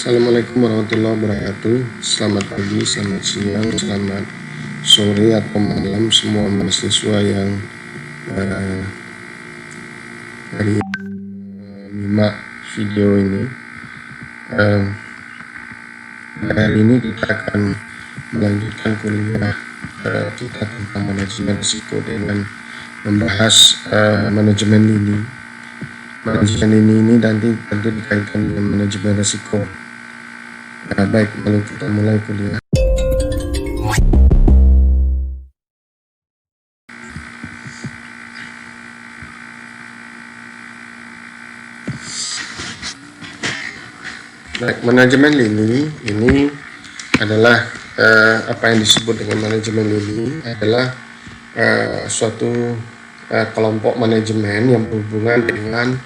Assalamualaikum warahmatullahi wabarakatuh. Selamat pagi, selamat siang, selamat sore atau malam semua mahasiswa yang hari menyimak video ini. Hari ini kita akan melanjutkan kuliah kita tentang manajemen risiko dengan membahas manajemen lini. Manajemen lini ini nanti tentu dikaitkan dengan manajemen risiko. Baik, lalu kita mulai kuliah. Baik, manajemen lini ini adalah apa yang disebut dengan manajemen lini adalah suatu kelompok manajemen yang berhubungan dengan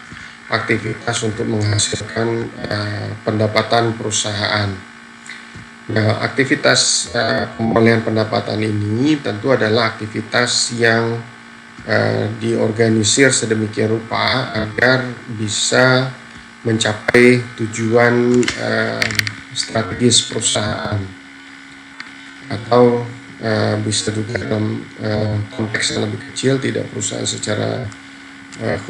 aktivitas untuk menghasilkan pendapatan perusahaan. Nah, aktivitas pemulihan pendapatan ini tentu adalah aktivitas yang diorganisir sedemikian rupa agar bisa mencapai tujuan strategis perusahaan, atau bisa juga dalam konteks yang lebih kecil, tidak perusahaan secara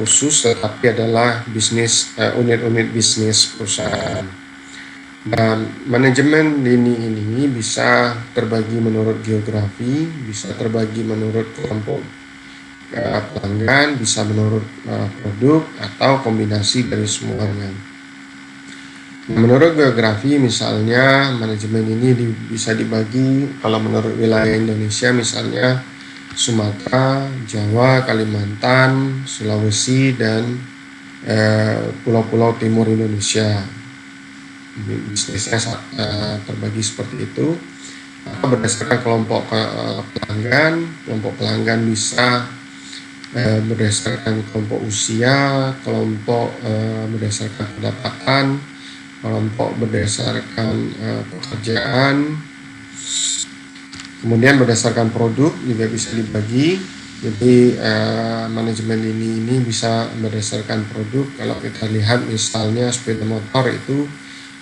khusus, tetapi adalah bisnis, unit-unit bisnis perusahaan. Dan manajemen lini ini bisa terbagi menurut geografi, bisa terbagi menurut kelompok pelanggan, bisa menurut produk, atau kombinasi dari semuanya. Menurut geografi, misalnya manajemen ini bisa dibagi, kalau menurut wilayah Indonesia misalnya Sumatera, Jawa, Kalimantan, Sulawesi, dan pulau-pulau timur Indonesia. Bisnisnya terbagi seperti itu. Berdasarkan kelompok pelanggan bisa berdasarkan kelompok usia, kelompok berdasarkan pendapatan, kelompok berdasarkan pekerjaan, kemudian berdasarkan produk juga bisa dibagi. Jadi manajemen ini bisa berdasarkan produk. Kalau kita lihat misalnya sepeda motor itu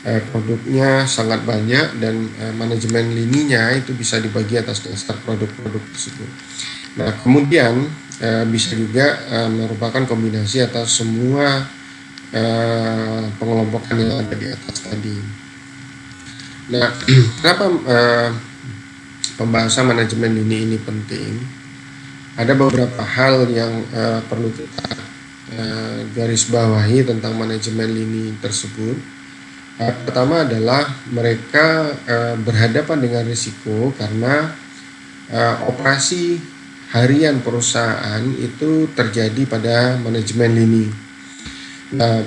produknya sangat banyak, dan manajemen lininya itu bisa dibagi atas dasar produk-produk tersebut. Nah, kemudian bisa juga merupakan kombinasi atas semua pengelompokan yang ada di atas tadi. Nah, kenapa pembahasan manajemen lini ini penting? Ada beberapa hal yang perlu kita garis bawahi tentang manajemen lini tersebut. Pertama adalah mereka berhadapan dengan risiko karena operasi harian perusahaan itu terjadi pada manajemen lini. Nah,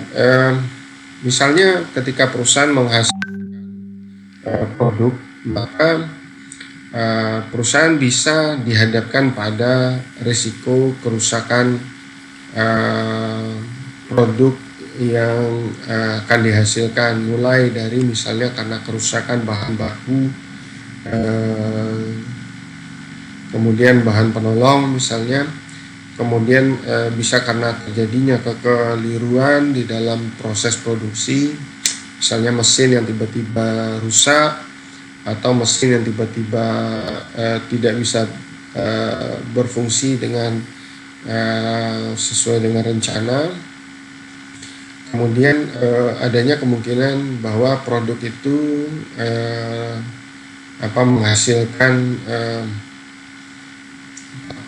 misalnya ketika perusahaan menghasilkan produk, maka perusahaan bisa dihadapkan pada risiko kerusakan produk yang akan dihasilkan, mulai dari misalnya karena kerusakan bahan baku, kemudian bahan penolong misalnya, kemudian bisa karena terjadinya kekeliruan di dalam proses produksi, misalnya mesin yang tiba-tiba rusak, atau mesin yang tiba-tiba tidak bisa berfungsi dengan sesuai dengan rencana. Kemudian adanya kemungkinan bahwa produk itu menghasilkan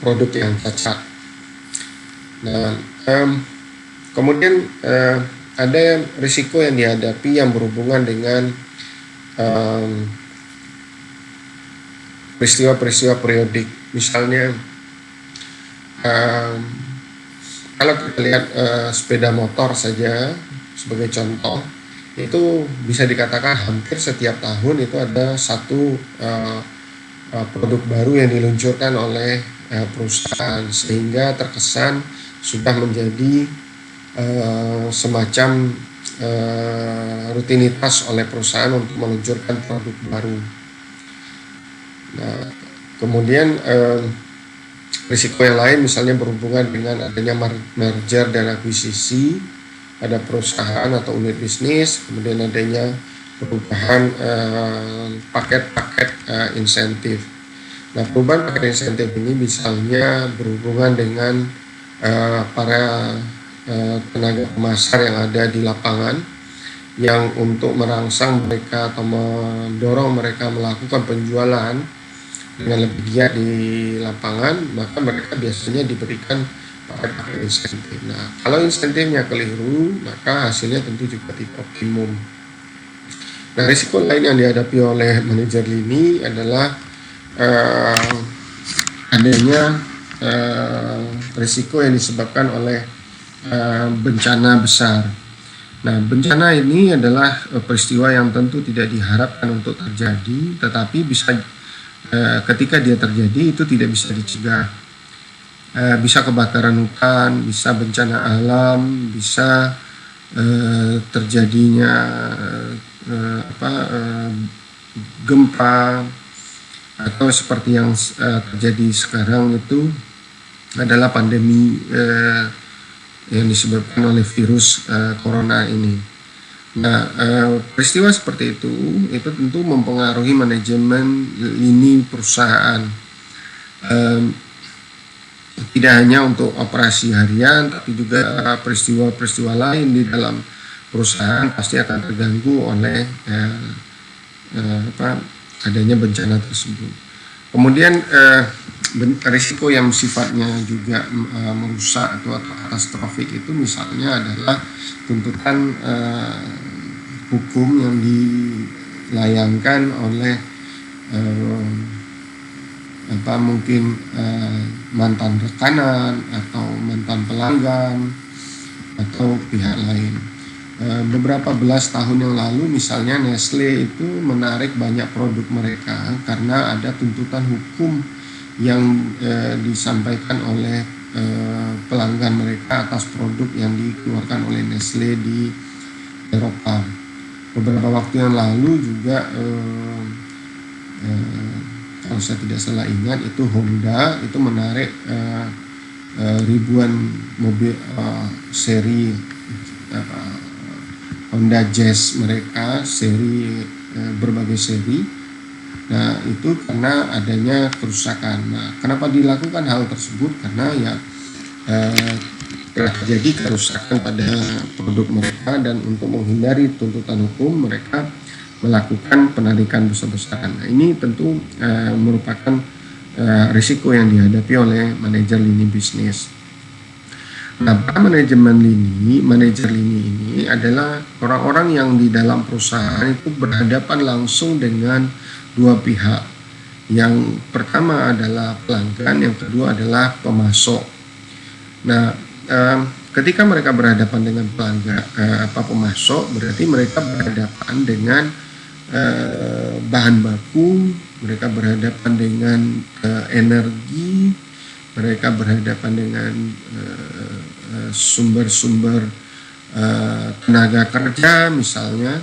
produk yang cacat. Nah, kemudian ada risiko yang dihadapi yang berhubungan dengan peristiwa-peristiwa periodik. Misalnya kalau kita lihat sepeda motor saja sebagai contoh, itu bisa dikatakan hampir setiap tahun itu ada satu produk baru yang diluncurkan oleh perusahaan, sehingga terkesan sudah menjadi semacam rutinitas oleh perusahaan untuk meluncurkan produk baru. Nah, kemudian risiko yang lain misalnya berhubungan dengan adanya merger dan akuisisi pada perusahaan atau unit bisnis, kemudian adanya perubahan paket-paket insentif. Nah, perubahan paket insentif ini misalnya berhubungan dengan para tenaga pemasar yang ada di lapangan, yang untuk merangsang mereka atau mendorong mereka melakukan penjualan dengan lebih giat di lapangan, maka mereka biasanya diberikan paket insentif. Nah, kalau insentifnya keliru, maka hasilnya tentu juga tidak optimum. Nah, risiko lain yang dihadapi oleh manajer lini adalah adanya risiko yang disebabkan oleh bencana besar. Nah, bencana ini adalah peristiwa yang tentu tidak diharapkan untuk terjadi, tetapi bisa ketika dia terjadi itu tidak bisa dicegah. Bisa kebakaran hutan, bisa bencana alam, bisa terjadinya gempa, atau seperti yang terjadi sekarang itu adalah pandemi yang disebabkan oleh virus corona ini. Nah, peristiwa seperti itu tentu mempengaruhi manajemen lini perusahaan. Tidak hanya untuk operasi harian, tapi juga peristiwa-peristiwa lain di dalam perusahaan pasti akan terganggu oleh adanya bencana tersebut. Kemudian risiko yang sifatnya juga merusak atau katastrofik itu misalnya adalah tuntutan hukum yang dilayangkan oleh mungkin mantan rekanan atau mantan pelanggan atau pihak lain. Beberapa belas tahun yang lalu misalnya Nestle itu menarik banyak produk mereka karena ada tuntutan hukum yang disampaikan oleh pelanggan mereka atas produk yang dikeluarkan oleh Nestle di Eropa. Beberapa waktu yang lalu juga kalau saya tidak salah ingat itu Honda itu menarik ribuan mobil seri Honda Jazz mereka berbagai seri. Nah, itu karena adanya kerusakan. Nah, kenapa dilakukan hal tersebut? Karena ya telah terjadi kerusakan pada produk mereka, dan untuk menghindari tuntutan hukum mereka melakukan penarikan besar-besaran. Nah, ini tentu merupakan risiko yang dihadapi oleh manajer lini bisnis. Nah, para manajer lini ini adalah orang-orang yang di dalam perusahaan itu berhadapan langsung dengan dua pihak. Yang pertama adalah pelanggan, yang kedua adalah pemasok. Nah, ketika mereka berhadapan dengan pemasok, berarti mereka berhadapan dengan bahan baku, mereka berhadapan dengan energi, mereka berhadapan dengan sumber-sumber tenaga kerja misalnya,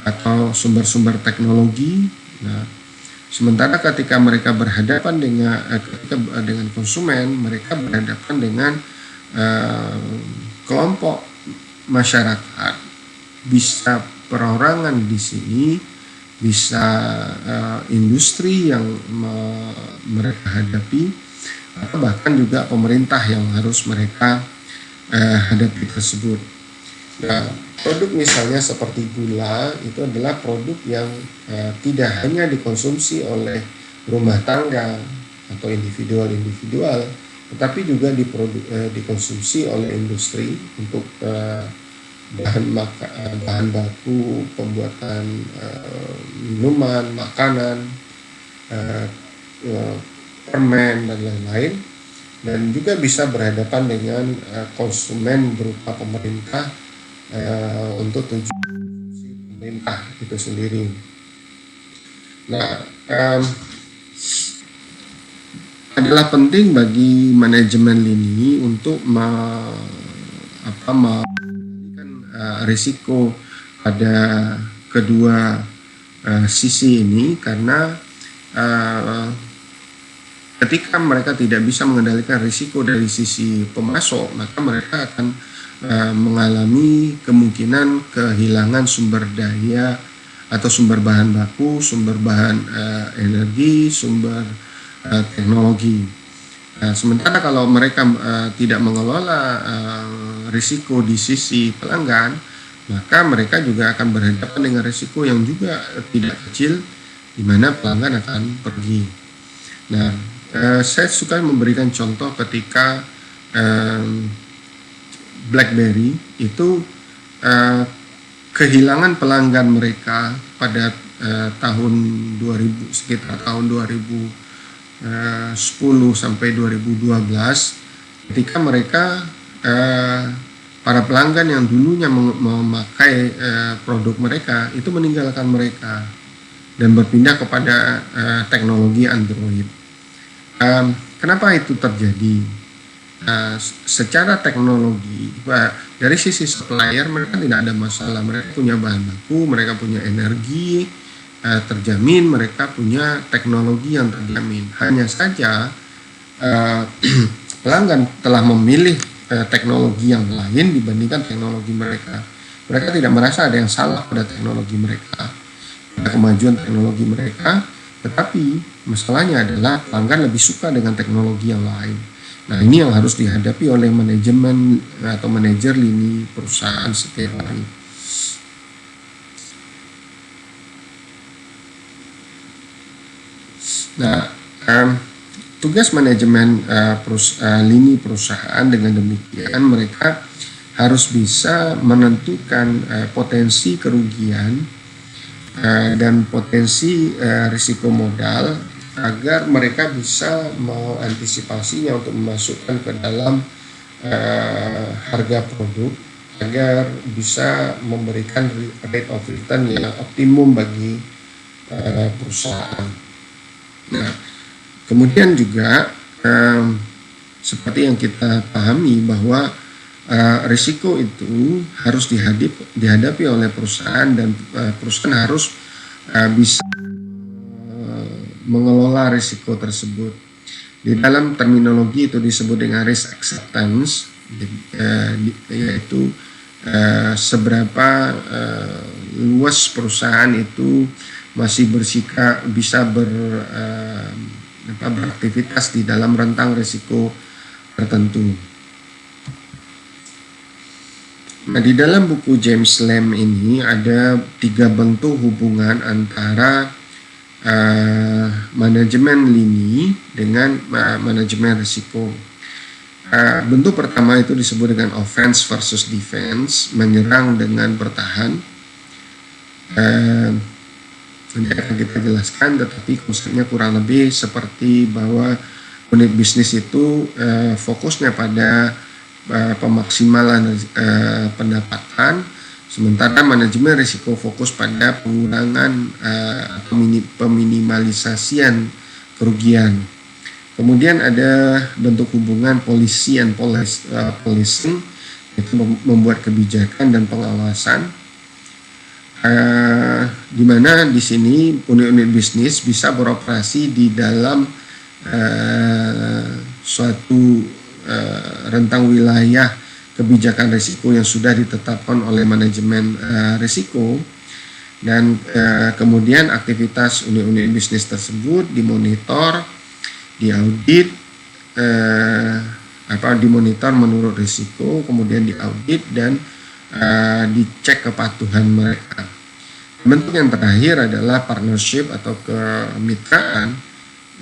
atau sumber-sumber teknologi. Nah, sementara ketika mereka berhadapan dengan konsumen, mereka berhadapan dengan kelompok masyarakat, bisa perorangan di sini, bisa industri yang mereka hadapi, atau bahkan juga pemerintah yang harus mereka hadapi tersebut. Nah, produk misalnya seperti gula itu adalah produk yang tidak hanya dikonsumsi oleh rumah tangga atau individual, tetapi juga dikonsumsi oleh industri untuk bahan baku pembuatan minuman, makanan, permen dan lain-lain, dan juga bisa berhadapan dengan konsumen berupa pemerintah untuk tujuan pemerintah itu sendiri. Nah, adalah penting bagi manajemen lini untuk mengendalikan risiko pada kedua sisi ini, karena ketika mereka tidak bisa mengendalikan risiko dari sisi pemasok, maka mereka akan mengalami kemungkinan kehilangan sumber daya atau sumber bahan baku, sumber bahan energi, sumber teknologi. Sementara kalau mereka tidak mengelola risiko di sisi pelanggan, maka mereka juga akan berhadapan dengan risiko yang juga tidak kecil, di mana pelanggan akan pergi. Nah, saya suka memberikan contoh ketika BlackBerry itu kehilangan pelanggan mereka pada tahun 2000, sekitar tahun 2010 sampai 2012, ketika mereka para pelanggan yang dulunya memakai produk mereka itu meninggalkan mereka dan berpindah kepada teknologi Android. Kenapa itu terjadi? Secara teknologi, dari sisi supplier mereka tidak ada masalah, mereka punya bahan baku, mereka punya energi terjamin, mereka punya teknologi yang terjamin. Hanya saja pelanggan telah memilih teknologi yang lain dibandingkan teknologi mereka. Mereka tidak merasa ada yang salah pada teknologi mereka, pada kemajuan teknologi mereka, tetapi masalahnya adalah pelanggan lebih suka dengan teknologi yang lain. Nah, ini yang harus dihadapi oleh manajemen atau manajer lini perusahaan setiap hari. Nah, tugas manajemen lini perusahaan dengan demikian mereka harus bisa menentukan potensi kerugian dan potensi risiko modal agar mereka bisa mengantisipasinya untuk memasukkan ke dalam harga produk agar bisa memberikan rate of return yang optimum bagi perusahaan. Nah, kemudian juga seperti yang kita pahami bahwa risiko itu harus dihadapi oleh perusahaan dan perusahaan harus bisa mengelola risiko tersebut. Di dalam terminologi itu disebut dengan risk acceptance, yaitu seberapa luas perusahaan itu masih bisa beraktivitas di dalam rentang risiko tertentu. Nah, di dalam buku James Lam ini ada 3 bentuk hubungan antara manajemen lini dengan manajemen risiko. Bentuk pertama itu disebut dengan offense versus defense, menyerang dengan bertahan. Nanti akan kita jelaskan, tetapi konsepnya kurang lebih seperti bahwa unit bisnis itu fokusnya pada pemaksimalan pendapatan, sementara manajemen risiko fokus pada pengurangan peminimalisasian kerugian. Kemudian ada bentuk hubungan policy and policing, yaitu membuat kebijakan dan pengawasan, di mana di sini unit-unit bisnis bisa beroperasi di dalam suatu rentang wilayah kebijakan risiko yang sudah ditetapkan oleh manajemen risiko, dan kemudian aktivitas unit-unit bisnis tersebut dimonitor, diaudit, dimonitor menurut risiko, kemudian diaudit dan dicek kepatuhan mereka. Bentuk yang terakhir adalah partnership atau kemitraan.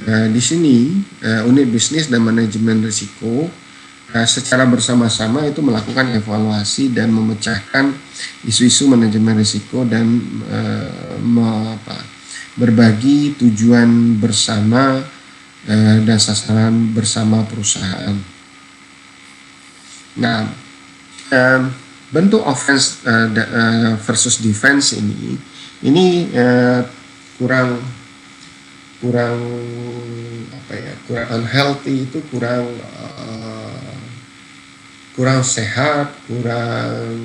Di sini unit bisnis dan manajemen risiko secara bersama-sama itu melakukan evaluasi dan memecahkan isu-isu manajemen risiko dan berbagi tujuan bersama dan sasaran bersama perusahaan. Nah, bentuk offense versus defense ini kurang unhealthy, itu kurang sehat, kurang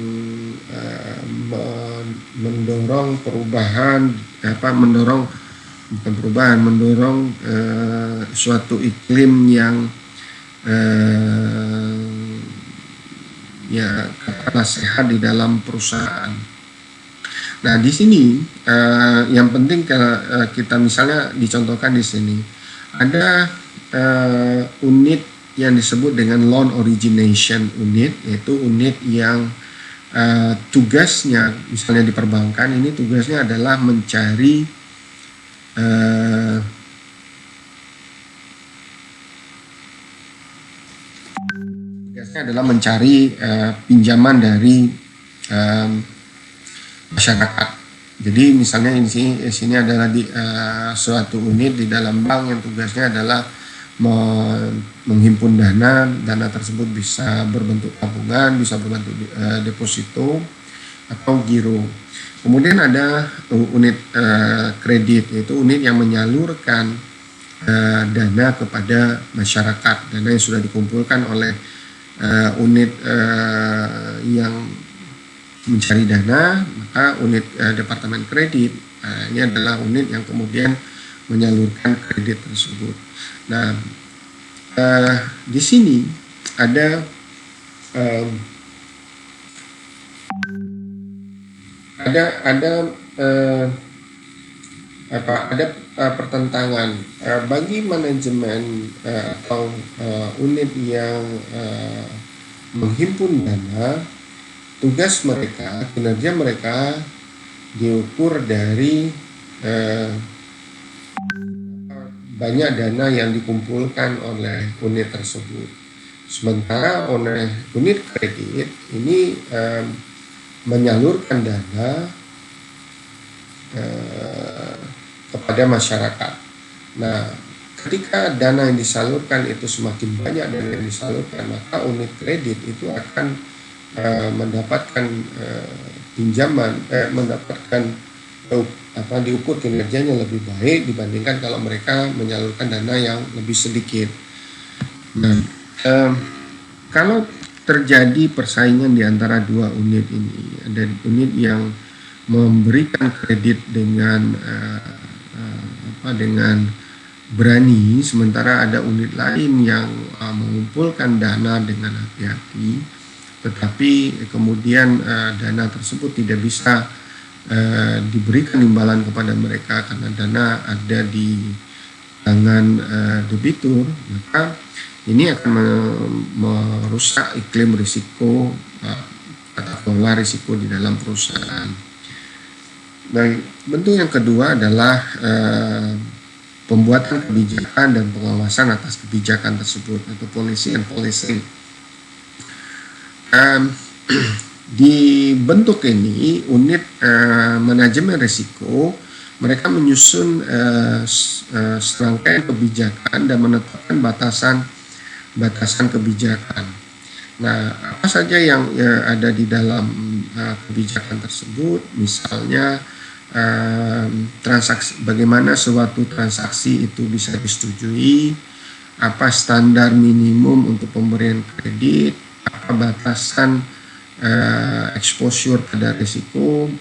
mendorong perubahan, mendorong suatu iklim yang sehat di dalam perusahaan. Nah, di sini yang penting kalau kita misalnya dicontohkan di sini ada unit yang disebut dengan loan origination unit, yaitu unit yang tugasnya misalnya di perbankan ini tugasnya adalah mencari pinjaman dari masyarakat. Jadi misalnya di sini adalah suatu unit di dalam bank yang tugasnya adalah menghimpun dana tersebut bisa berbentuk tabungan, bisa berbentuk deposito atau giro. Kemudian ada unit kredit, yaitu unit yang menyalurkan dana kepada masyarakat, dana yang sudah dikumpulkan oleh unit yang mencari dana, maka unit departemen kredit ini adalah unit yang kemudian menyalurkan kredit tersebut. Nah, di sini ada pertentangan bagi manajemen atau unit yang menghimpun dana. Tugas mereka, kinerja mereka diukur dari banyak dana yang dikumpulkan oleh unit tersebut. Sementara oleh unit kredit ini menyalurkan dana kepada masyarakat. Nah, ketika dana yang disalurkan itu semakin banyak dana yang disalurkan, maka unit kredit itu akan mendapatkan pinjaman, diukur kinerjanya lebih baik dibandingkan kalau mereka menyalurkan dana yang lebih sedikit. Nah, kalau terjadi persaingan di antara dua unit ini, ada unit yang memberikan kredit dengan berani, sementara ada unit lain yang mengumpulkan dana dengan hati-hati, tetapi kemudian dana tersebut tidak bisa diberikan imbalan kepada mereka karena dana ada di tangan debitur, maka ini akan merusak iklim risiko atau kelola risiko di dalam perusahaan. Dan bentuk yang kedua adalah pembuatan kebijakan dan pengawasan atas kebijakan tersebut, atau policy and policing. Di bentuk ini unit manajemen risiko, mereka menyusun serangkaian kebijakan dan menetapkan batasan kebijakan. Nah, apa saja yang ada di dalam kebijakan tersebut? Misalnya transaksi, bagaimana suatu transaksi itu bisa disetujui, apa standar minimum untuk pemberian kredit, apa batasan exposure pada risiko,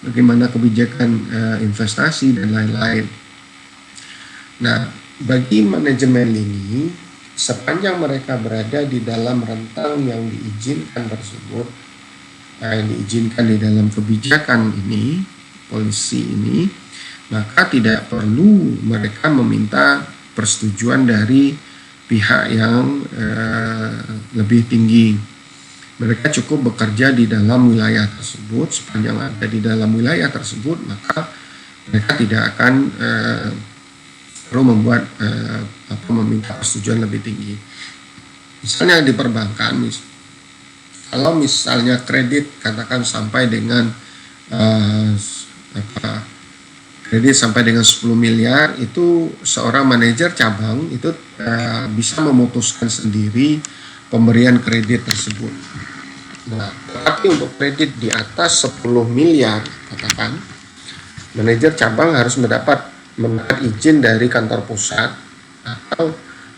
bagaimana kebijakan investasi dan lain-lain. Nah, bagi manajemen ini, sepanjang mereka berada di dalam rentang yang diizinkan tersebut, yang diizinkan di dalam kebijakan ini, polisi ini, maka tidak perlu mereka meminta persetujuan dari pihak yang lebih tinggi. Mereka cukup bekerja di dalam wilayah tersebut. Sepanjang ada di dalam wilayah tersebut, maka mereka tidak akan perlu membuat meminta persetujuan lebih tinggi. Misalnya di perbankan, kalau misalnya kredit katakan sampai dengan kredit sampai dengan 10 miliar, itu seorang manajer cabang itu bisa memutuskan sendiri pemberian kredit tersebut. Nah, tapi untuk kredit di atas 10 miliar katakan, manajer cabang harus mendapat izin dari kantor pusat, atau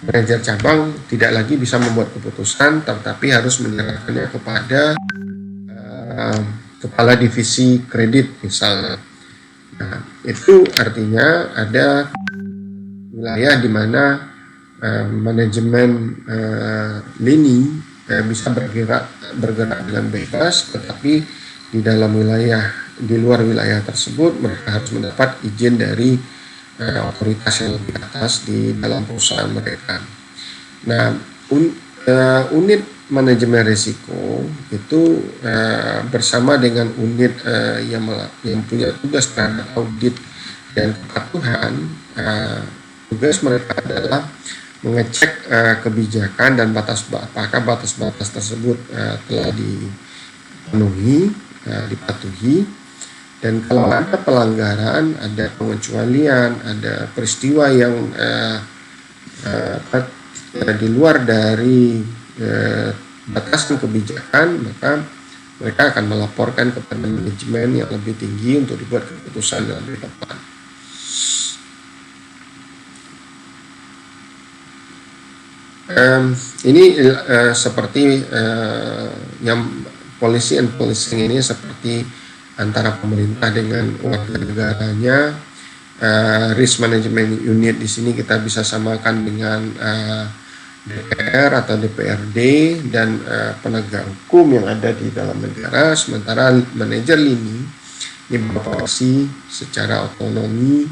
manajer cabang tidak lagi bisa membuat keputusan, tetapi harus menyerahkannya kepada kepala divisi kredit misalnya. Nah, itu artinya ada wilayah di mana manajemen lini bisa bergerak dengan bebas, tetapi di dalam wilayah di luar wilayah tersebut, mereka harus mendapat izin dari otoritas yang lebih atas di dalam perusahaan mereka. Nah, unit manajemen risiko itu bersama dengan unit yang punya tugas terhadap audit dan kepatuhan, tugas mereka adalah mengecek kebijakan dan apakah batas-batas tersebut telah dipenuhi, dipatuhi, dan kalau ada pelanggaran, ada pengecualian, ada peristiwa yang di luar dari batasan kebijakan, maka mereka akan melaporkan kepada manajemen yang lebih tinggi untuk dibuat keputusan yang lebih tepat. Ini seperti yang policy and policing ini seperti antara pemerintah dengan warga negaranya. Risk management unit di sini kita bisa samakan dengan DPR atau DPRD dan penegak hukum yang ada di dalam negara, sementara manajer lini ini beroperasi secara otonomi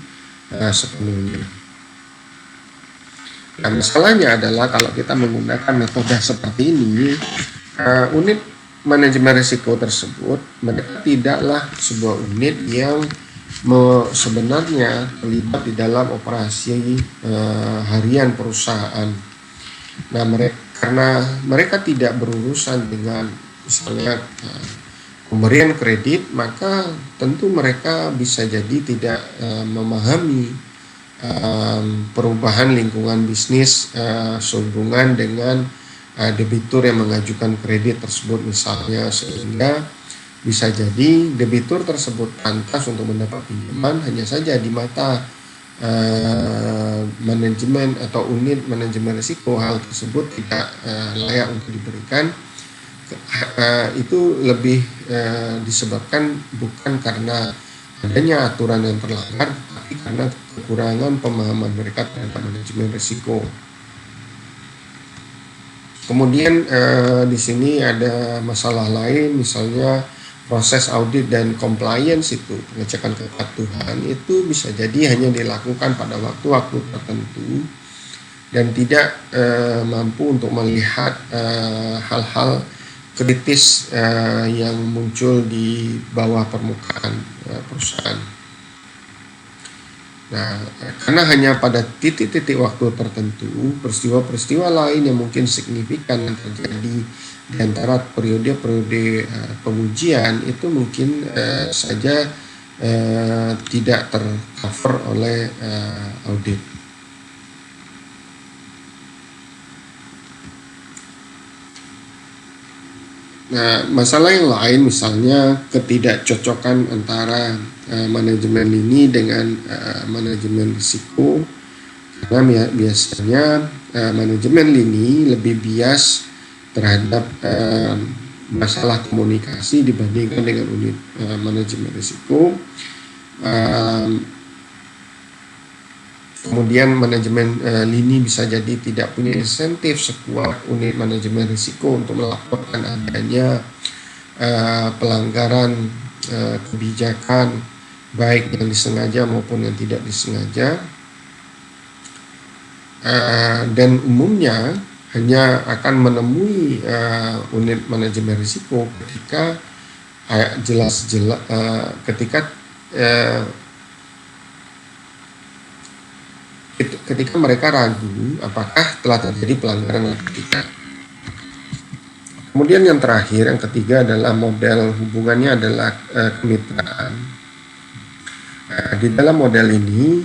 sepenuhnya. Nah, masalahnya adalah kalau kita menggunakan metode seperti ini, unit manajemen risiko tersebut mereka tidaklah sebuah unit yang sebenarnya terlibat di dalam operasi harian perusahaan. Nah, karena mereka tidak berurusan dengan misalnya pemberian kredit, maka tentu mereka bisa jadi tidak memahami perubahan lingkungan bisnis sehubungan dengan debitur yang mengajukan kredit tersebut misalnya, sehingga bisa jadi debitur tersebut pantas untuk mendapat pinjaman, hanya saja di mata manajemen atau unit manajemen risiko hal tersebut tidak layak untuk diberikan. Itu lebih disebabkan bukan karena adanya aturan yang terlanggar, tapi karena kekurangan pemahaman mereka terhadap manajemen risiko. Kemudian di sini ada masalah lain, misalnya proses audit dan compliance itu, pengecekan kepatuhan itu bisa jadi hanya dilakukan pada waktu-waktu tertentu dan tidak mampu untuk melihat hal-hal kritis yang muncul di bawah permukaan perusahaan. Nah, karena hanya pada titik-titik waktu tertentu, peristiwa-peristiwa lain yang mungkin signifikan yang terjadi di antara periode-periode pengujian itu mungkin saja tidak tercover oleh audit. Nah, masalah yang lain misalnya ketidakcocokan antara manajemen lini dengan manajemen risiko, karena biasanya manajemen lini lebih bias terhadap masalah komunikasi dibandingkan dengan unit manajemen risiko. Kemudian manajemen lini bisa jadi tidak punya insentif sekuat unit manajemen risiko untuk melaporkan adanya pelanggaran kebijakan, baik yang disengaja maupun yang tidak disengaja. Dan umumnya hanya akan menemui unit manajemen risiko ketika ketika mereka ragu apakah telah terjadi pelanggaran etika. Kemudian yang terakhir, yang ketiga adalah model hubungannya adalah kemitraan. Di dalam model ini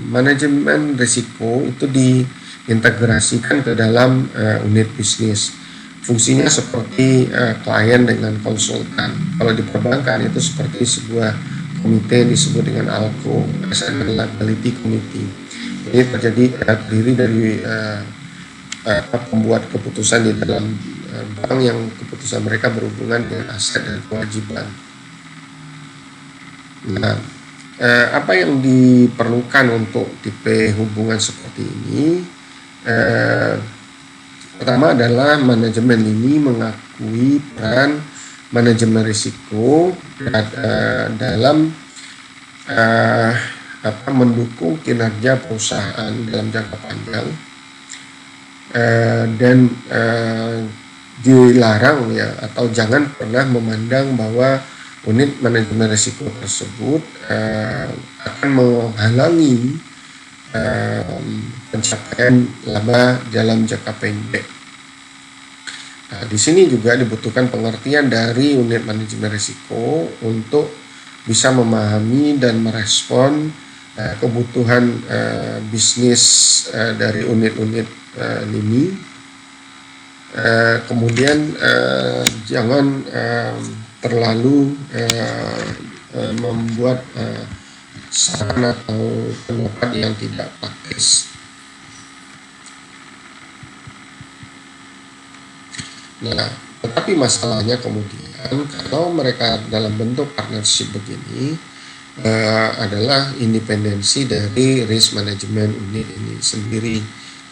manajemen risiko itu diintegrasikan ke dalam unit bisnis. Fungsinya seperti klien dengan konsultan. Kalau di perbankan itu seperti sebuah komite yang disebut dengan ALCO, Asset Liability Committee. Ini terdiri dari pembuat keputusan di dalam bank yang keputusan mereka berhubungan dengan aset dan kewajiban. Nah, apa yang diperlukan untuk tipe hubungan seperti ini? Pertama adalah manajemen ini mengakui peran manajemen risiko dalam mendukung kinerja perusahaan dalam jangka panjang, dan dilarang ya, atau jangan pernah memandang bahwa unit manajemen risiko tersebut akan menghalangi pencapaian laba dalam jangka pendek. Nah, di sini juga dibutuhkan pengertian dari unit manajemen risiko untuk bisa memahami dan merespon kebutuhan bisnis dari unit-unit lini. Kemudian jangan terlalu membuat saran atau pendapat yang tidak praktis. Nah, tetapi masalahnya kemudian kalau mereka dalam bentuk partnership begini adalah independensi dari risk management unit ini sendiri,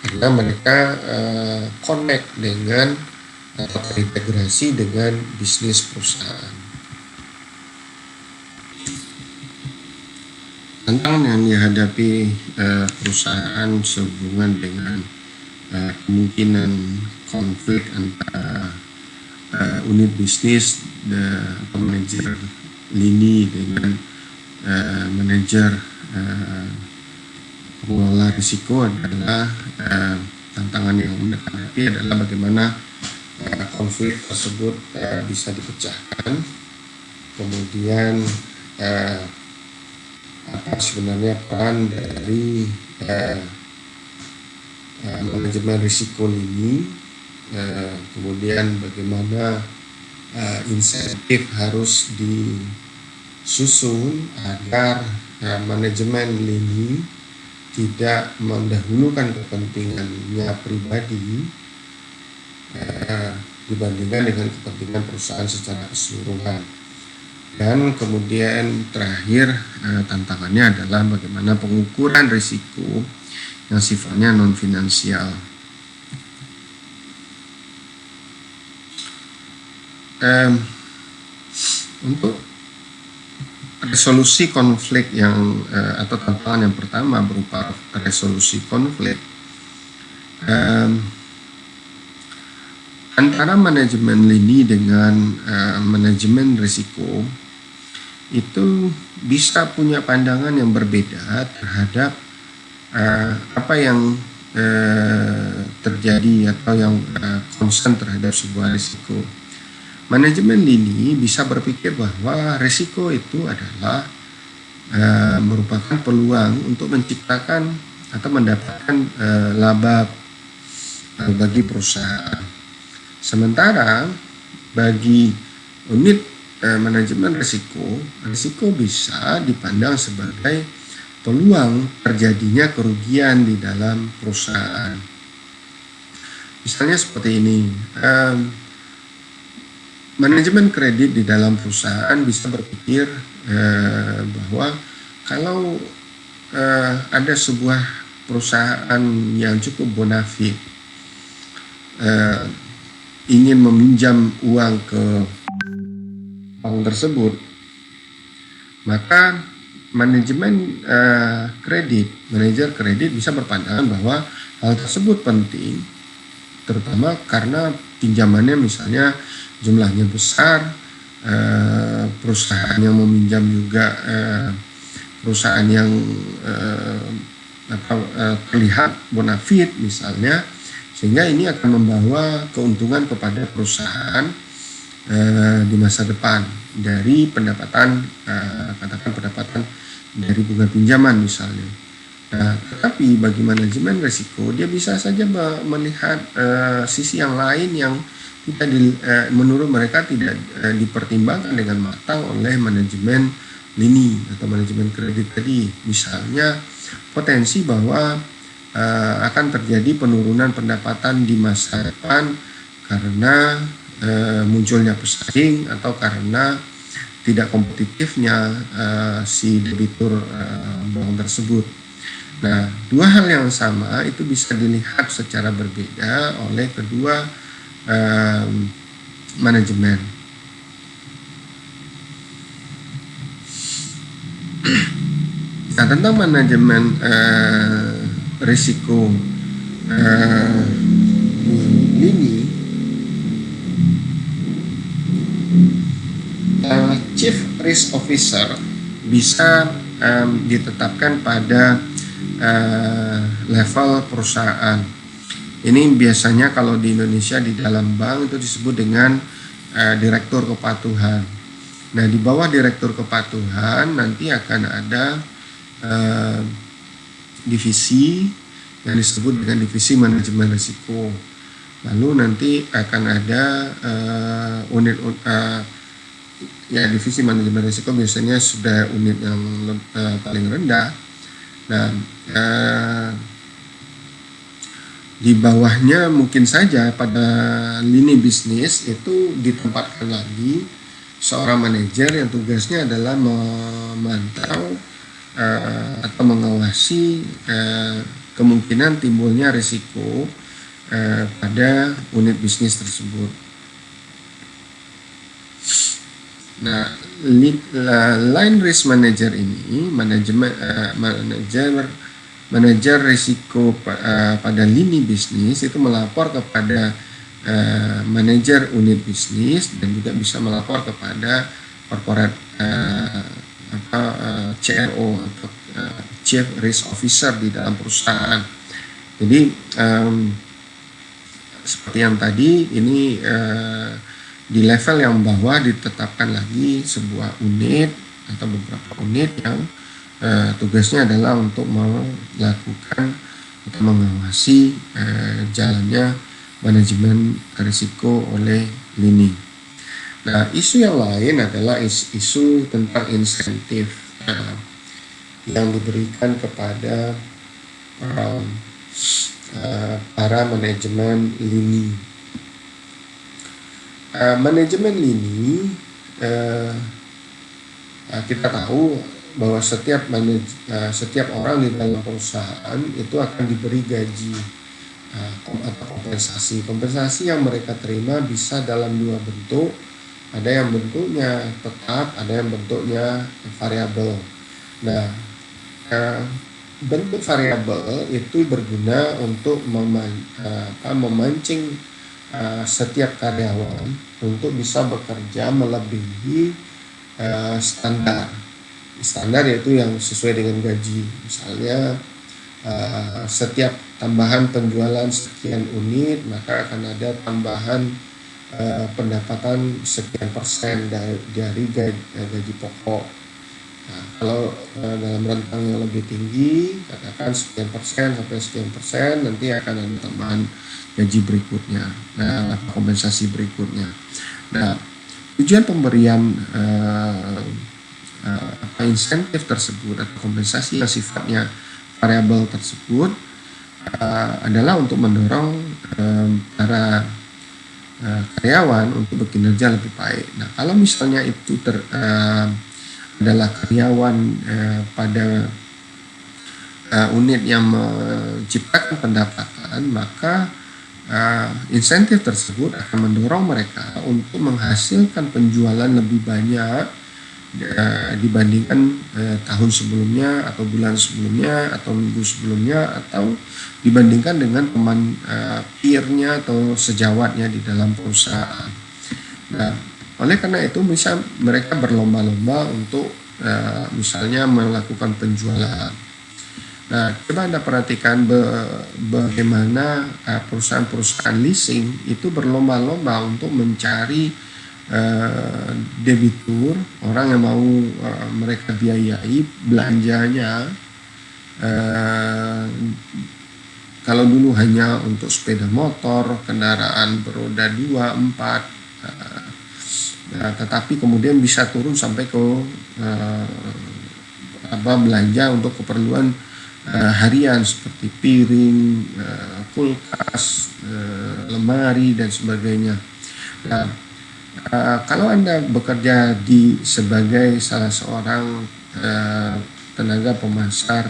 karena mereka connect dengan atau terintegrasi dengan bisnis perusahaan. Tantangan yang dihadapi perusahaan sehubungan dengan kemungkinan konflik antara unit bisnis atau manajer lini dengan manajer pengelola risiko adalah tantangan yang mereka hadapi adalah bagaimana konflik tersebut bisa dipecahkan, kemudian apa sebenarnya peran dari manajemen risiko lini, kemudian bagaimana insentif harus disusun agar manajemen lini tidak mendahulukan kepentingannya pribadi dibandingkan dengan kepentingan perusahaan secara keseluruhan. Dan kemudian terakhir tantangannya adalah bagaimana pengukuran risiko yang sifatnya non finansial. Untuk resolusi konflik yang atau tantangan yang pertama berupa resolusi konflik antara manajemen lini dengan manajemen risiko itu bisa punya pandangan yang berbeda terhadap apa yang terjadi atau yang concern terhadap sebuah risiko. Manajemen lini bisa berpikir bahwa risiko itu adalah merupakan peluang untuk menciptakan atau mendapatkan laba bagi perusahaan. Sementara bagi unit manajemen risiko bisa dipandang sebagai peluang terjadinya kerugian di dalam perusahaan. Misalnya seperti ini, manajemen kredit di dalam perusahaan bisa berpikir bahwa kalau ada sebuah perusahaan yang cukup bonafit ingin meminjam uang ke bank tersebut, maka manajer kredit bisa berpandangan bahwa hal tersebut penting, terutama karena pinjamannya misalnya jumlahnya besar, perusahaan yang meminjam juga perusahaan yang terlihat bonafit misalnya, sehingga ini akan membawa keuntungan kepada perusahaan di masa depan dari pendapatan pendapatan dari bunga pinjaman misalnya. Nah, tetapi bagi manajemen risiko dia bisa saja melihat sisi yang lain yang menurut mereka tidak dipertimbangkan dengan matang oleh manajemen lini atau manajemen kredit tadi. Misalnya potensi bahwa akan terjadi penurunan pendapatan di masa depan karena munculnya pesaing atau karena tidak kompetitifnya si debitur bank tersebut. Nah, dua hal yang sama itu bisa dilihat secara berbeda oleh kedua manajemen. Nah, tentang manajemen risiko lini, Chief Risk Officer bisa ditetapkan pada level perusahaan. Ini biasanya kalau di Indonesia di dalam bank itu disebut dengan direktur kepatuhan. Nah, di bawah direktur kepatuhan nanti akan ada divisi yang disebut dengan divisi manajemen risiko. Lalu nanti akan ada divisi manajemen risiko biasanya sudah unit yang paling rendah. Nah, di bawahnya mungkin saja pada lini bisnis itu ditempatkan lagi seorang manajer yang tugasnya adalah memantau atau mengawasi kemungkinan timbulnya risiko pada unit bisnis tersebut. Nah, line risk manager ini manajer risiko pada lini bisnis itu melapor kepada manajer unit bisnis dan juga bisa melapor kepada corporate CRO atau Chief Risk Officer di dalam perusahaan. Jadi seperti yang tadi ini di level yang bawah ditetapkan lagi sebuah unit atau beberapa unit yang tugasnya adalah untuk melakukan atau mengawasi jalannya manajemen risiko oleh lini. Nah, isu yang lain adalah isu tentang insentif yang diberikan kepada para manajemen lini. Manajemen lini kita tahu bahwa setiap orang di dalam perusahaan itu akan diberi gaji atau kompensasi. Kompensasi yang mereka terima bisa dalam dua bentuk. Ada yang bentuknya tetap, ada yang bentuknya variabel. Nah, bentuk variabel itu berguna untuk memancing setiap karyawan untuk bisa bekerja melebihi standar yaitu yang sesuai dengan gaji. Misalnya setiap tambahan penjualan sekian unit maka akan ada tambahan pendapatan sekian persen dari gaji pokok. Nah, kalau dalam rentang yang lebih tinggi katakan sekian persen sampai sekian persen, nanti akan ada tambahan gaji berikutnya, kompensasi berikutnya. Nah, tujuan pemberian insentif tersebut atau kompensasi yang sifatnya variabel tersebut adalah untuk mendorong para karyawan untuk bekinerja lebih baik. Nah, kalau misalnya itu adalah karyawan pada unit yang menciptakan pendapatan, maka insentif tersebut akan mendorong mereka untuk menghasilkan penjualan lebih banyak dibandingkan tahun sebelumnya atau bulan sebelumnya atau minggu sebelumnya atau dibandingkan dengan teman peer-nya atau sejawatnya di dalam perusahaan. Nah, oleh karena itu mereka berlomba-lomba untuk misalnya melakukan penjualan. Nah, coba Anda perhatikan bagaimana perusahaan-perusahaan leasing itu berlomba-lomba untuk mencari debitur, orang yang mau mereka biayai belanjanya. Kalau dulu hanya untuk sepeda motor, kendaraan beroda 2, 4, tetapi kemudian bisa turun sampai ke belanja untuk keperluan harian seperti piring, kulkas, lemari dan sebagainya. Nah, kalau Anda bekerja sebagai salah seorang tenaga pemasar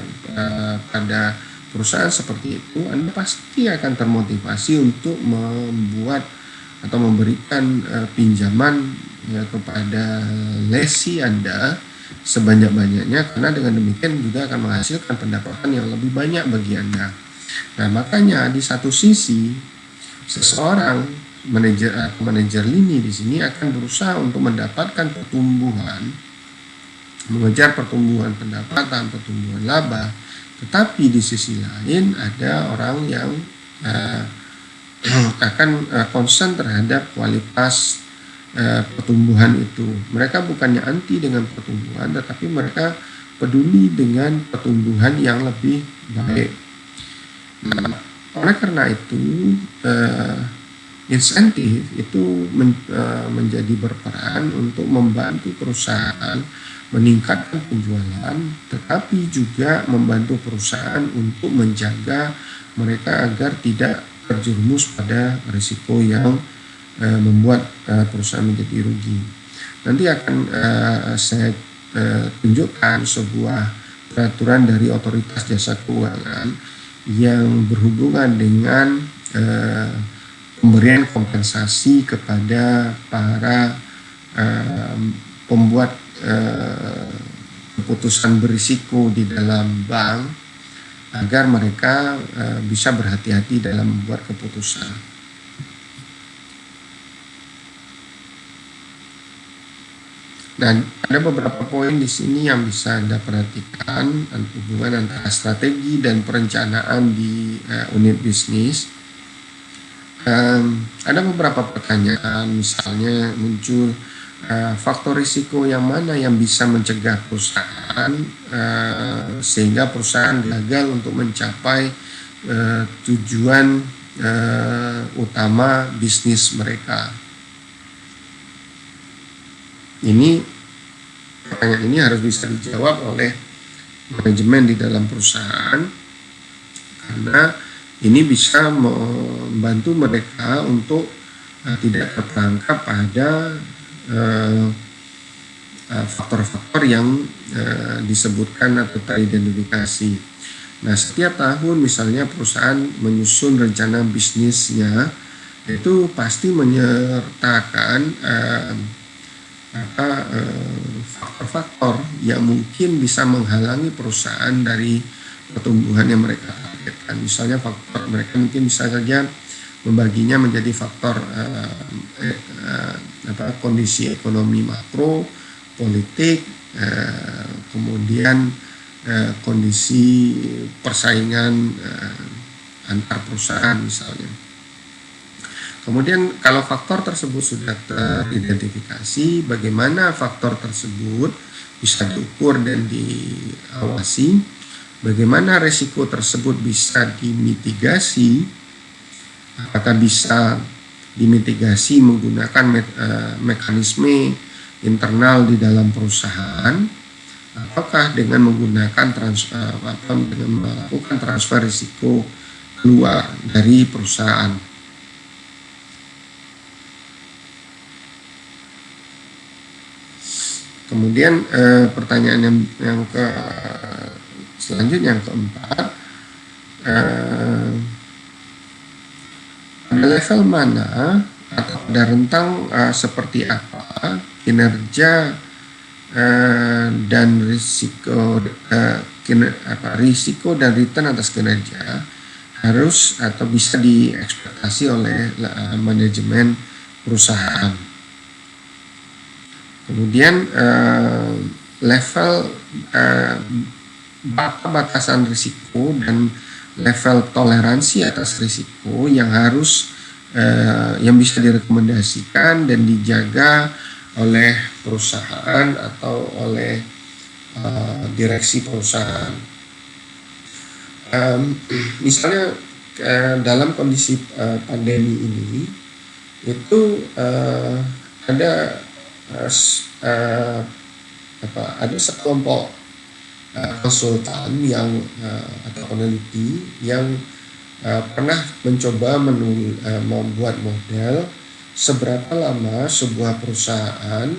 pada perusahaan seperti itu, Anda pasti akan termotivasi untuk membuat atau memberikan pinjaman kepada lesi Anda sebanyak-banyaknya, karena dengan demikian juga akan menghasilkan pendapatan yang lebih banyak bagi Anda. Nah, makanya di satu sisi seseorang manajer lini di sini akan berusaha untuk mendapatkan pertumbuhan, mengejar pertumbuhan pendapatan, pertumbuhan laba, tetapi di sisi lain ada orang yang akan concern terhadap kualitas pertumbuhan itu. Mereka bukannya anti dengan pertumbuhan, tetapi mereka peduli dengan pertumbuhan yang lebih baik. Nah, oleh karena itu insentif itu menjadi berperan untuk membantu perusahaan meningkatkan penjualan, tetapi juga membantu perusahaan untuk menjaga mereka agar tidak terjerumus pada risiko yang membuat perusahaan menjadi rugi. Nanti akan saya tunjukkan sebuah peraturan dari Otoritas Jasa Keuangan yang berhubungan dengan pemberian kompensasi kepada para pembuat keputusan berisiko di dalam bank agar mereka bisa berhati-hati dalam membuat keputusan. Nah, ada beberapa poin di sini yang bisa Anda perhatikan, hubungan antara strategi dan perencanaan di unit bisnis. Ada beberapa pertanyaan, misalnya muncul faktor risiko yang mana yang bisa mencegah perusahaan sehingga perusahaan gagal untuk mencapai tujuan utama bisnis mereka. Pertanyaan ini harus bisa dijawab oleh manajemen di dalam perusahaan, karena ini bisa membantu mereka untuk tidak terperangkap pada faktor-faktor yang disebutkan atau teridentifikasi. Nah, setiap tahun misalnya perusahaan menyusun rencana bisnisnya, itu pasti menyertakan faktor-faktor yang mungkin bisa menghalangi perusahaan dari pertumbuhan yang mereka targetkan. Misalnya faktor mereka mungkin bisa saja membaginya menjadi faktor kondisi ekonomi makro, politik, kemudian kondisi persaingan antar perusahaan misalnya. Kemudian kalau faktor tersebut sudah teridentifikasi, bagaimana faktor tersebut bisa diukur dan diawasi, bagaimana risiko tersebut bisa dimitigasi, apakah bisa dimitigasi menggunakan mekanisme internal di dalam perusahaan, apakah dengan menggunakan dengan melakukan transfer risiko keluar dari perusahaan. Kemudian pertanyaan yang selanjutnya yang keempat, pada level mana atau pada rentang seperti apa kinerja dan risiko dan return atas kinerja harus atau bisa diekspektasi oleh manajemen perusahaan. Kemudian level batasan risiko dan level toleransi atas risiko yang harus yang bisa direkomendasikan dan dijaga oleh perusahaan atau oleh direksi perusahaan. Misalnya dalam kondisi pandemi ini itu ada sekelompok konsultan yang atau peneliti yang pernah mencoba membuat model seberapa lama sebuah perusahaan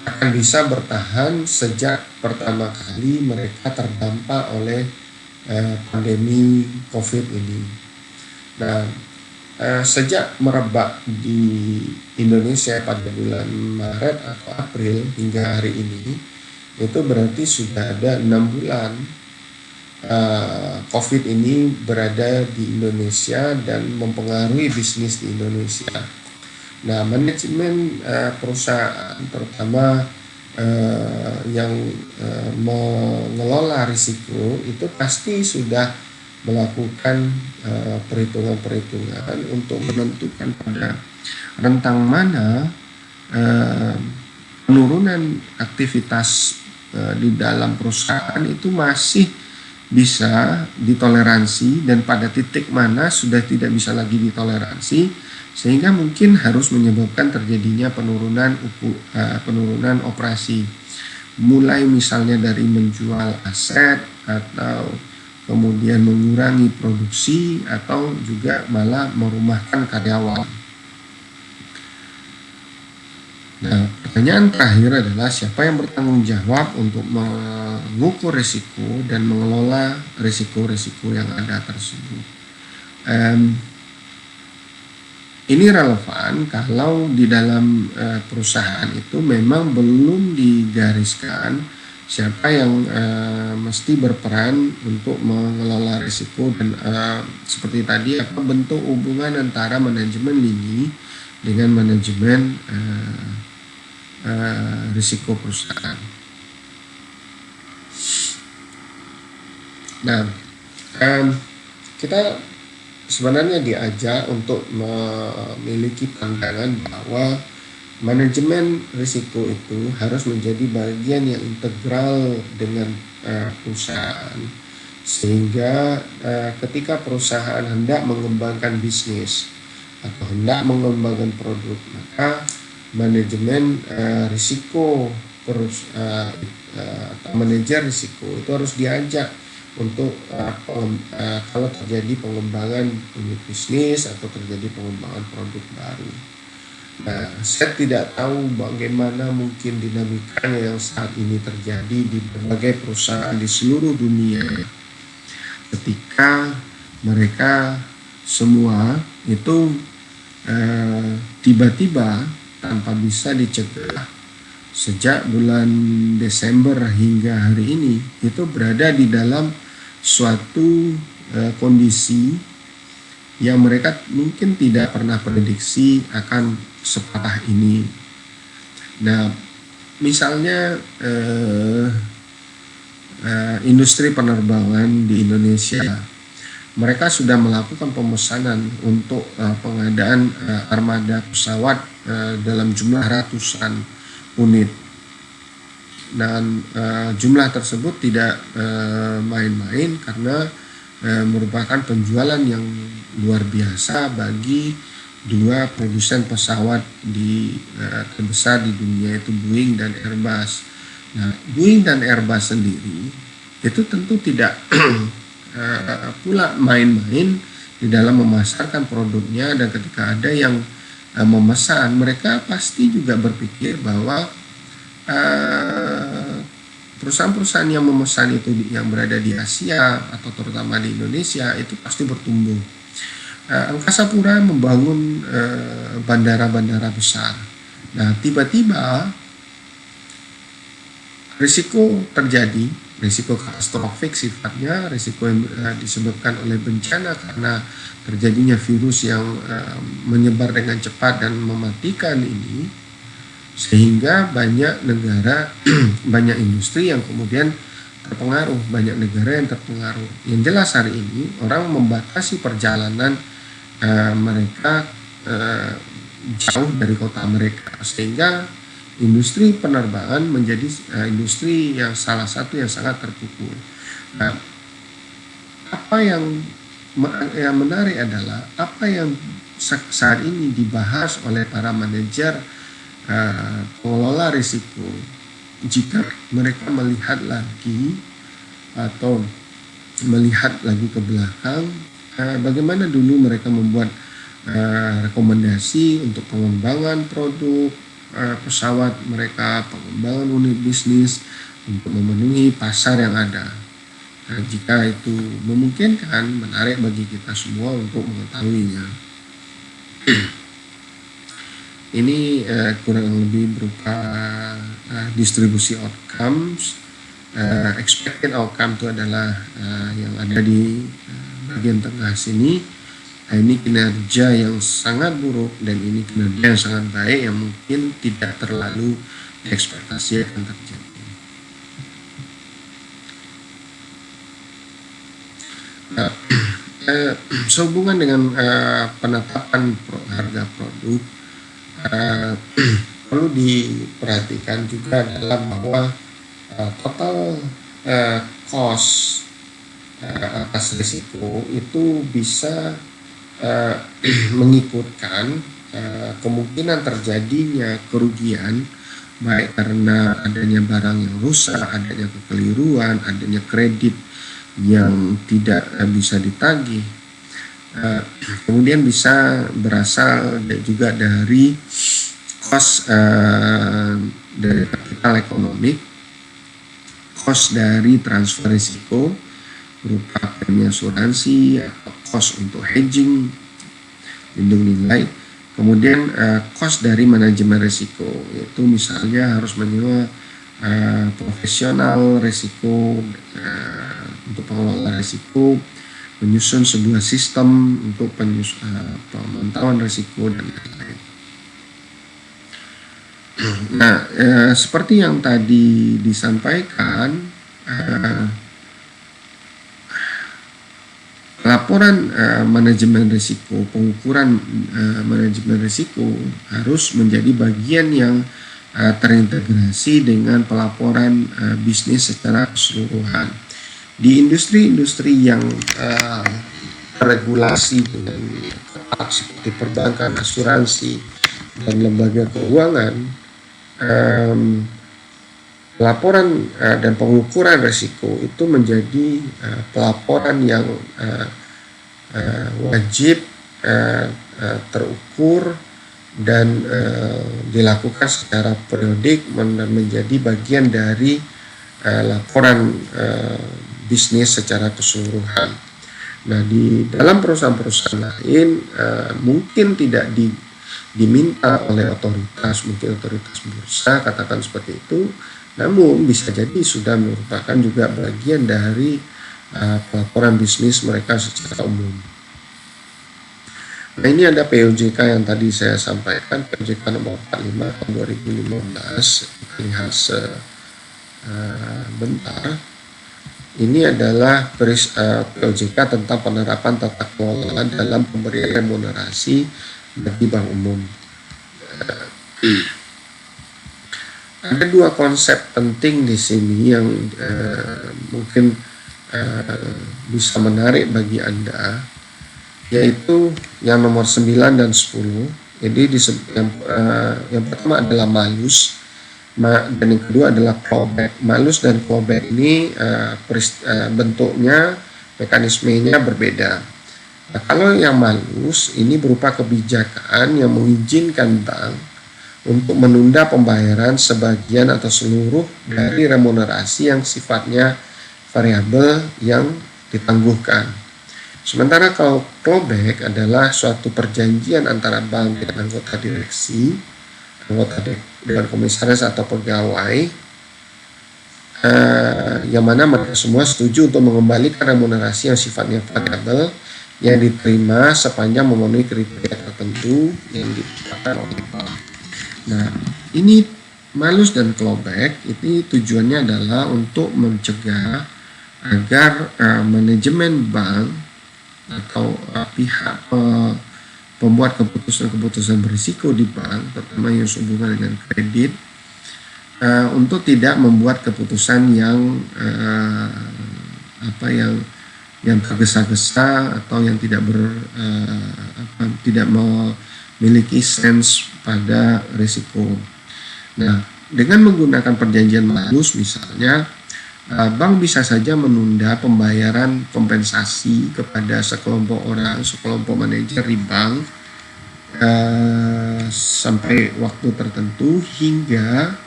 akan bisa bertahan sejak pertama kali mereka terdampak oleh pandemi COVID ini. Nah, sejak merebak di Indonesia pada bulan Maret atau April hingga hari ini, itu berarti sudah ada 6 bulan COVID ini berada di Indonesia dan mempengaruhi bisnis di Indonesia. Nah, manajemen perusahaan terutama yang mengelola risiko itu pasti sudah melakukan perhitungan-perhitungan untuk menentukan pada rentang mana penurunan aktivitas di dalam perusahaan itu masih bisa ditoleransi dan pada titik mana sudah tidak bisa lagi ditoleransi, sehingga mungkin harus menyebabkan terjadinya penurunan operasi, mulai misalnya dari menjual aset atau kemudian mengurangi produksi atau juga malah merumahkan karyawan. Nah, pertanyaan terakhir adalah siapa yang bertanggung jawab untuk mengukur risiko dan mengelola risiko-risiko yang ada tersebut. Ini relevan kalau di dalam perusahaan itu memang belum digariskan siapa yang mesti berperan untuk mengelola risiko dan seperti tadi apa bentuk hubungan antara manajemen lini dengan manajemen risiko perusahaan. Nah, kita sebenarnya diajak untuk memiliki pandangan bahwa manajemen risiko itu harus menjadi bagian yang integral dengan perusahaan, sehingga ketika perusahaan hendak mengembangkan bisnis atau hendak mengembangkan produk, maka manajemen risiko atau manajer risiko itu harus diajak untuk kalau terjadi pengembangan unit bisnis atau terjadi pengembangan produk baru. Nah, saya tidak tahu bagaimana mungkin dinamikanya yang saat ini terjadi di berbagai perusahaan di seluruh dunia ketika mereka semua itu tiba-tiba tanpa bisa dicegah sejak bulan Desember hingga hari ini itu berada di dalam suatu kondisi yang mereka mungkin tidak pernah prediksi akan separah ini. Nah, misalnya industri penerbangan di Indonesia, mereka sudah melakukan pemesanan untuk pengadaan armada pesawat dalam jumlah ratusan unit, dan jumlah tersebut tidak main-main karena merupakan penjualan yang luar biasa bagi dua produsen pesawat terbesar di dunia, itu Boeing dan Airbus. Nah, Boeing dan Airbus sendiri itu tentu tidak pula main-main di dalam memasarkan produknya, dan ketika ada yang memesan, mereka pasti juga berpikir bahwa perusahaan-perusahaan yang memesan itu yang berada di Asia atau terutama di Indonesia itu pasti bertumbuh. Angkasa Pura membangun bandara-bandara besar. Nah, tiba-tiba risiko terjadi, risiko katastrofik sifatnya, risiko yang disebabkan oleh bencana karena terjadinya virus yang menyebar dengan cepat dan mematikan ini, sehingga banyak negara, banyak industri yang kemudian terpengaruh, banyak negara yang terpengaruh. Yang jelas hari ini orang membatasi perjalanan mereka jauh dari kota mereka, sehingga industri penerbangan menjadi industri yang salah satu yang sangat terpukul. Nah, apa yang menarik adalah apa yang saat ini dibahas oleh para manajer pengelola risiko. Jika mereka melihat lagi atau melihat lagi ke belakang, bagaimana dulu mereka membuat rekomendasi untuk pengembangan produk pesawat mereka, pengembangan unit bisnis untuk memenuhi pasar yang ada. Nah, jika itu memungkinkan, menarik bagi kita semua untuk mengetahuinya. Ini kurang lebih berupa distribusi outcomes. Expected outcome itu adalah yang ada di bagian tengah sini. Ini kinerja yang sangat buruk dan ini kinerja yang sangat baik yang mungkin tidak terlalu diekspektasi akan terjadi. Sehubungan dengan penetapan harga produk, perlu diperhatikan juga adalah bahwa total cost atas risiko itu bisa mengikutkan kemungkinan terjadinya kerugian, baik karena adanya barang yang rusak, adanya kekeliruan, adanya kredit yang tidak bisa ditagih. Kemudian bisa berasal juga dari cost dari kapital ekonomi, cost dari transfer risiko berupa premi asuransi atau cost untuk hedging lindung nilai. Kemudian cost dari manajemen risiko, yaitu misalnya harus menyewa profesional risiko untuk pengelola risiko, menyusun sebuah sistem untuk pemantauan risiko dan lain-lain. Nah, seperti yang tadi disampaikan, laporan manajemen risiko, pengukuran manajemen risiko harus menjadi bagian yang terintegrasi dengan pelaporan bisnis secara keseluruhan. Di industri-industri yang regulasi dengan ketat seperti perbankan, asuransi, dan lembaga keuangan, laporan dan pengukuran risiko itu menjadi pelaporan yang wajib terukur dan dilakukan secara periodik dan menjadi bagian dari laporan bisnis secara keseluruhan. Nah, di dalam perusahaan-perusahaan lain mungkin tidak diminta oleh otoritas, mungkin otoritas bursa katakan seperti itu, namun bisa jadi sudah merupakan juga bagian dari pelaporan bisnis mereka secara umum. Nah, ini ada POJK yang tadi saya sampaikan, POJK nomor 45 tahun 2015. Kita lihat sebentar. Ini adalah POJK tentang penerapan tata kelola dalam pemberian remunerasi bagi bank umum. Ada dua konsep penting di sini yang mungkin bisa menarik bagi Anda, yaitu yang nomor 9 dan 10. Jadi yang pertama adalah malus, dan yang kedua adalah clawback. Malus dan clawback ini bentuknya, mekanismenya berbeda. Nah, kalau yang malus ini berupa kebijakan yang mengizinkan bank untuk menunda pembayaran sebagian atau seluruh dari remunerasi yang sifatnya variabel yang ditangguhkan. Sementara kalau clawback adalah suatu perjanjian antara bank dan anggota direksi, anggota dewan komisaris atau pegawai, yang mana mereka semua setuju untuk mengembalikan remunerasi yang sifatnya variabel yang diterima sepanjang memenuhi kriteria tertentu yang ditetapkan oleh bank. Nah, ini malus dan clawback ini tujuannya adalah untuk mencegah agar manajemen bank atau pihak pembuat keputusan-keputusan berisiko di bank, terutama yang sehubungan dengan kredit, untuk tidak membuat keputusan yang yang tergesa-gesa atau yang tidak memiliki sense pada risiko. Nah, dengan menggunakan perjanjian malus misalnya, bank bisa saja menunda pembayaran kompensasi kepada sekelompok orang, sekelompok manajer di bank sampai waktu tertentu hingga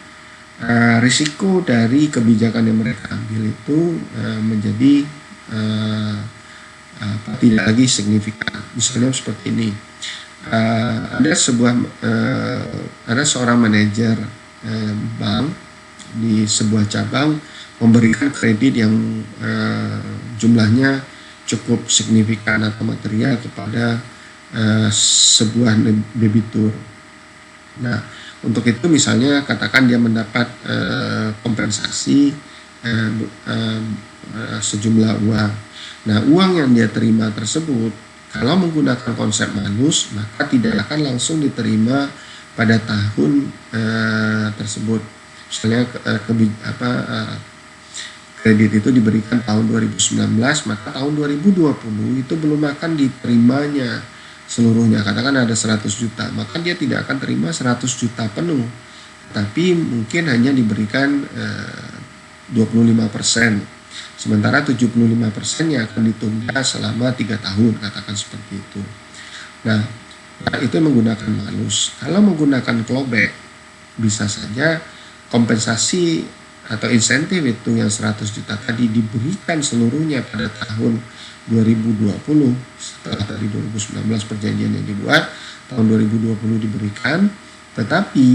risiko dari kebijakan yang mereka ambil itu menjadi tidak lagi signifikan. Misalnya seperti ini, ada seorang manajer bank di sebuah cabang memberikan kredit yang jumlahnya cukup signifikan atau material kepada sebuah debitur. Nah, untuk itu misalnya katakan dia mendapat kompensasi sejumlah uang. Nah, uang yang dia terima tersebut kalau menggunakan konsep malus maka tidak akan langsung diterima pada tahun tersebut. Misalnya kredit itu diberikan tahun 2019, maka tahun 2020 itu belum akan diterimanya seluruhnya. Katakan ada 100 juta, maka dia tidak akan terima 100 juta penuh, tapi mungkin hanya diberikan 25%. Sementara 75% yang akan ditunda selama 3 tahun, katakan seperti itu. Nah, itu menggunakan malus. Kalau menggunakan clawback, bisa saja kompensasi atau insentif itu yang 100 juta tadi diberikan seluruhnya pada tahun 2020. Setelah tadi 2019 perjanjian yang dibuat, tahun 2020 diberikan. Tetapi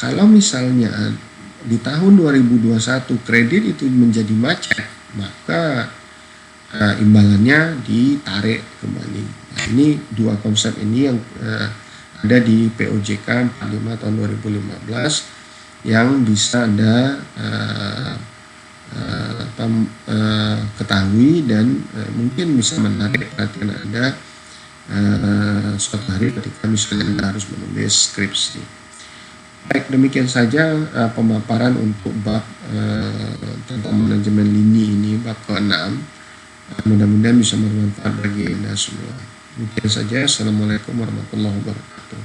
kalau misalnya di tahun 2021 kredit itu menjadi macet, maka imbalannya ditarik kembali. Nah, ini dua konsep ini yang ada di POJK 45 tahun 2015 yang bisa Anda ketahui dan mungkin bisa menarik perhatian Anda suatu hari ketika misalnya Anda harus menulis skripsi. Baik, demikian saja pemaparan untuk bab tentang manajemen lini ini, bab ke-6. Mudah-mudahan bisa bermanfaat bagi Anda semua. Demikian saja. Assalamualaikum warahmatullahi wabarakatuh.